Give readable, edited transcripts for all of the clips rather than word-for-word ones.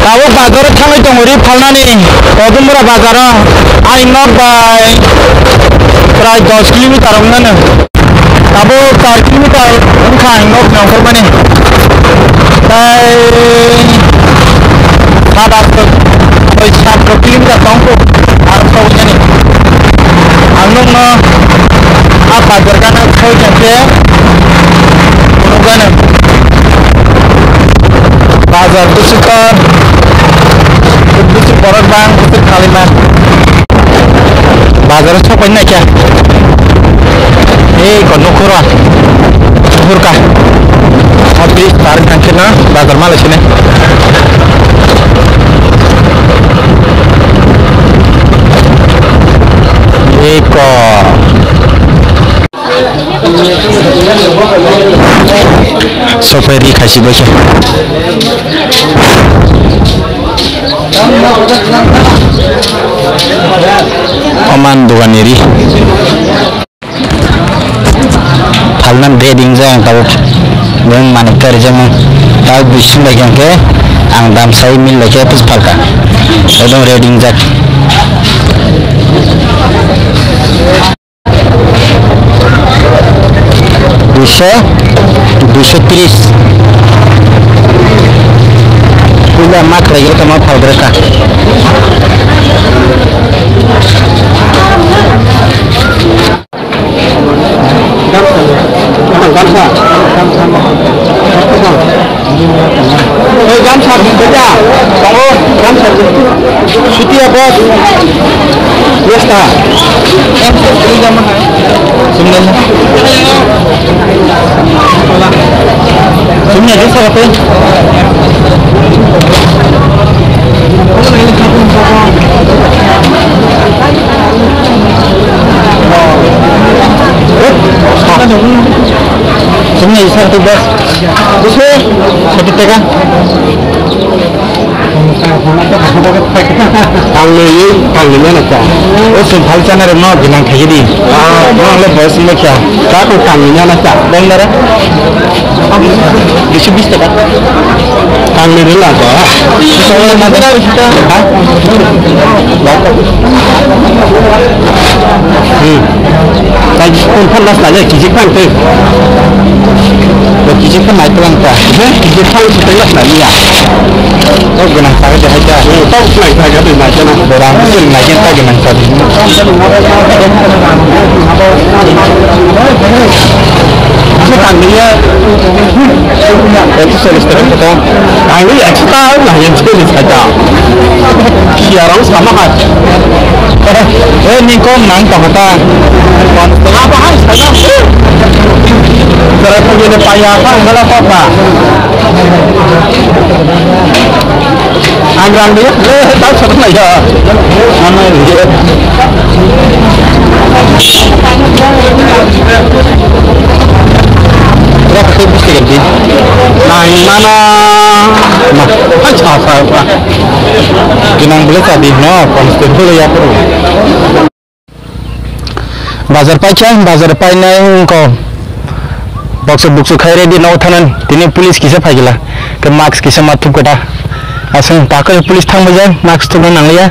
Tahu bazar kami tunggu falna nih. Kalau murah bazar, I not by try 10 kilometer mana? Tahu 4 kilometer kan not yang mana nih? By ada 1 kilometer tunggu harus tahu nih. Anung apa bazar kan tahu je? Bukan. Bazar tu suka busuk orang bang busuk kalimat bazar tu apa nak ya? Kau nukuran, nukurkah? Habis tarik kancina bazar malas ini. Soperi kasih baca. Oman dugaan iri. Falnan reding jang tahu. Dengan mana kerja mang tahu bising lagi yang ke, angdam saya mil lagi atas falka. Itu reding jang. Duso 230 pula mak lagi sama fal mereka. Gamsa kerja, kamu gamsa cuti apa? Biasa. Ini zaman sebenarnya. Sebenarnya dia siapa? Sebenarnya satu bas. Terus satu teka. Kang mana cah? Oh sumpah cana remah bilang kayak gini. Orang lebih bos macam. Kau kang mana cah? Benar? Bisa teka. Kang ni lah cah. Soalnya mana kita? Tadi pun panas saja kijikan tu. Kijikan naik tuan cah. Kijikan setengah lagi ya. Kau genang saya dah aja. Kau naik saja tu naik sana. Berang tu naik kita genang saja. Sekarang dia itu selesai kita. Ini ekstra lah yang sekali saja. Siaran sama kan. Ni kau nang tak kata. Apa hal sana? Cara punya payah kan enggak apa-apa. Anggrang dia, tahu siapa ya? Nama dia. Berapa tu mesti ganti? Nah, mana? Macam apa? Ginang boleh tadi, no, konstitusi ya perlu. Bazar pai naik kau. Boxer khairi di nau thanan. Tini polis kisah pagila. Ke max kisah matu kota. Asal pakai polis thang bajang max tu nang liya.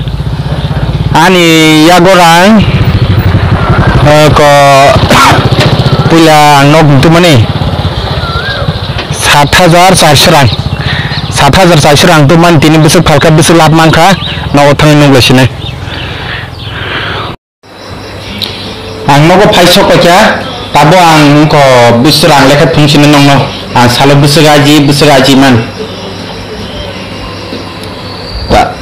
Ani ya gorang. Ko pula nok tu mana? 7,400 rang. 7,400 rang tu man tini besok falka besok lap mangka. Nau thang nung lesine. Ang mau paisok aja. Tabo ang ko busrang lekat fungsi nong no. Ang salo busraji man. Tak.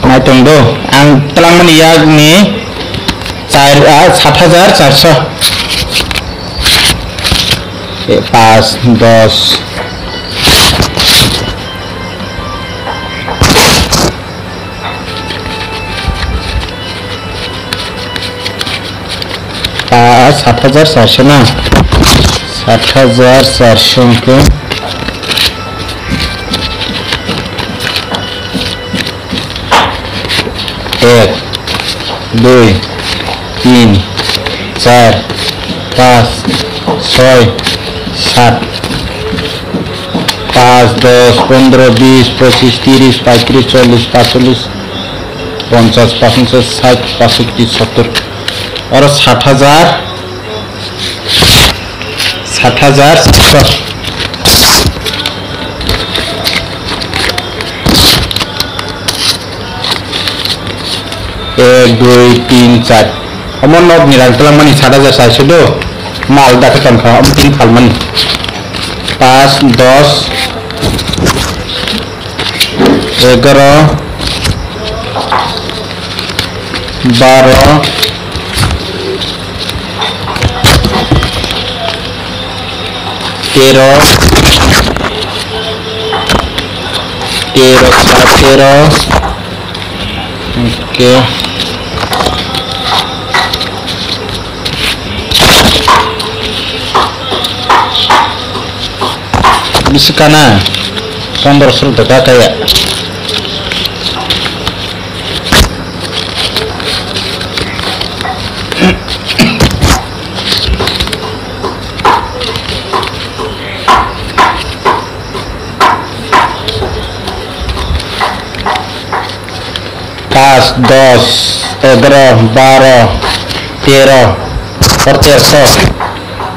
Mai tunggu. Ang telang meniak ni 7,400. Pas dos. Pas 7,400 ना 7,400 के 1, 2, 3, 4, 5, 6, 7 5, 10, 15, 20, 25, 30, 35, 40, 45, 50, 55, 60, 65, 70 और 60,000 1, 2, 3, 4 अमन नब निरंतर money 60,000 साइसो दो माल दाखतन खा अब 3 फाल money 5, 10, 11, 12, 13, 17, oke. Bisa kana gambar seru dekat kayak pas 10, 11, 12, 13, 14,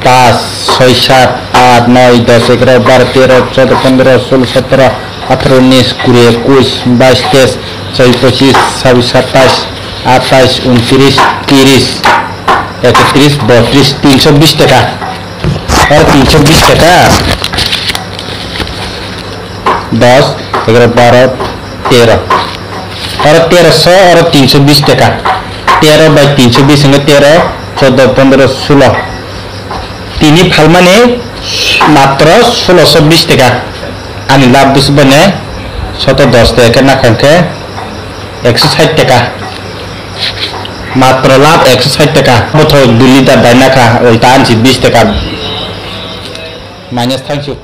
pas 6, 7, 8, 9, 10, 11, 12, 13, 14, 15, 16, 17, 18, 19, 20, 21, 22, 23, 24, 25, 26, 28, 29, 30, 31, 32, 320 टका और 320 टका 10, 11, 12, 13 और 1300 और 320 टका 13 बाई 320 संगे 13, 14, 15, 16 तीन फाल माने मात्र 1620 टका आनी लाभ बुझ बने 110 टका ना खांखे 160 टका मात्र लाभ 160 टका बोथो 2 लिटार बायना खा उल्टा 20 टका माइनस थैंक यू।